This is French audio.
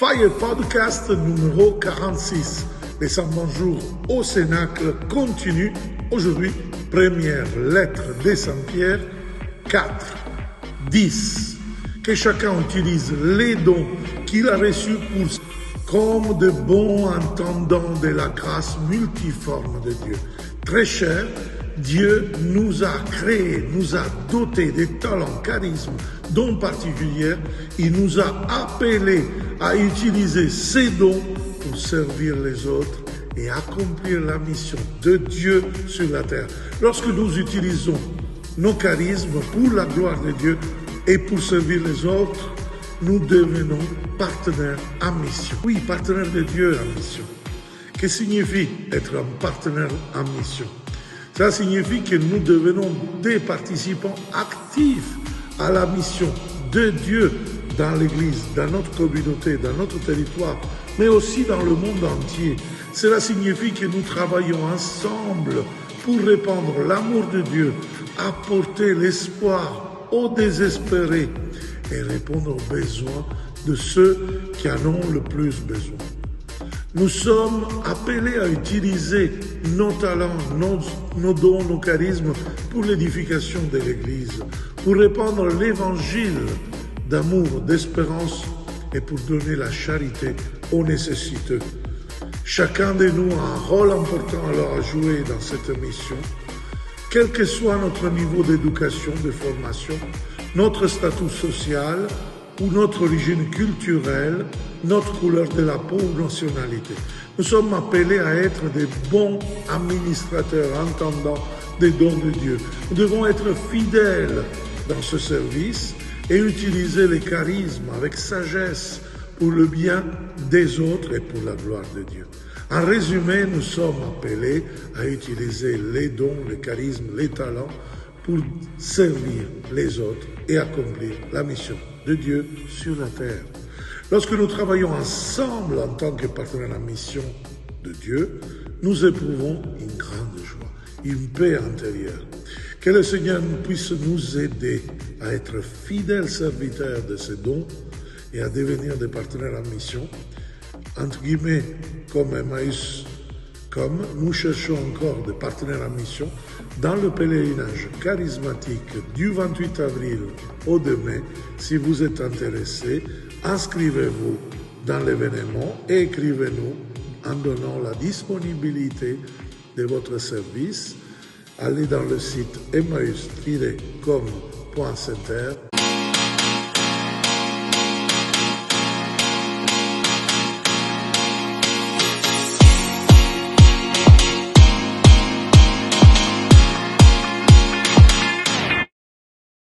Fire Podcast numéro 46. Les 120 jours au Cénacle continue. Aujourd'hui, première lettre de Saint-Pierre, 4, 10. Que chacun utilise les dons qu'il a reçus comme de bons entendants de la grâce multiforme de Dieu. Très cher, Dieu nous a créés, nous a dotés des talents, charismes, dons particuliers. Il nous a appelés à utiliser ces dons pour servir les autres et accomplir la mission de Dieu sur la terre. Lorsque nous utilisons nos charismes pour la gloire de Dieu et pour servir les autres, nous devenons partenaires en mission. Oui, partenaires de Dieu en mission. Que signifie être un partenaire en mission? Ça signifie que nous devenons des participants actifs à la mission de Dieu dans l'Église, dans notre communauté, dans notre territoire, mais aussi dans le monde entier. Cela signifie que nous travaillons ensemble pour répandre l'amour de Dieu, apporter l'espoir aux désespérés et répondre aux besoins de ceux qui en ont le plus besoin. Nous sommes appelés à utiliser nos talents, nos dons, nos charismes pour l'édification de l'Église, pour répandre l'évangile d'amour, d'espérance et pour donner la charité aux nécessiteux. Chacun de nous a un rôle important alors à jouer dans cette mission, quel que soit notre niveau d'éducation, de formation, notre statut social ou notre origine culturelle, notre couleur de la peau ou nationalité. Nous sommes appelés à être des bons administrateurs, entendants des dons de Dieu. Nous devons être fidèles dans ce service et utiliser les charismes avec sagesse pour le bien des autres et pour la gloire de Dieu. En résumé, nous sommes appelés à utiliser les dons, les charismes, les talents pour servir les autres et accomplir la mission de Dieu sur la terre. Lorsque nous travaillons ensemble en tant que partenaires en mission de Dieu, nous éprouvons une grande joie, une paix intérieure. Que le Seigneur puisse nous aider à être fidèles serviteurs de ses dons et à devenir des partenaires en mission. Entre guillemets, comme Emmaüs, comme nous cherchons encore des partenaires en mission dans le pèlerinage charismatique du 28 avril au 2 mai. Si vous êtes intéressé, inscrivez-vous dans l'événement et écrivez-nous en donnant la disponibilité de votre service. Allez dans le site emmaüs-com.center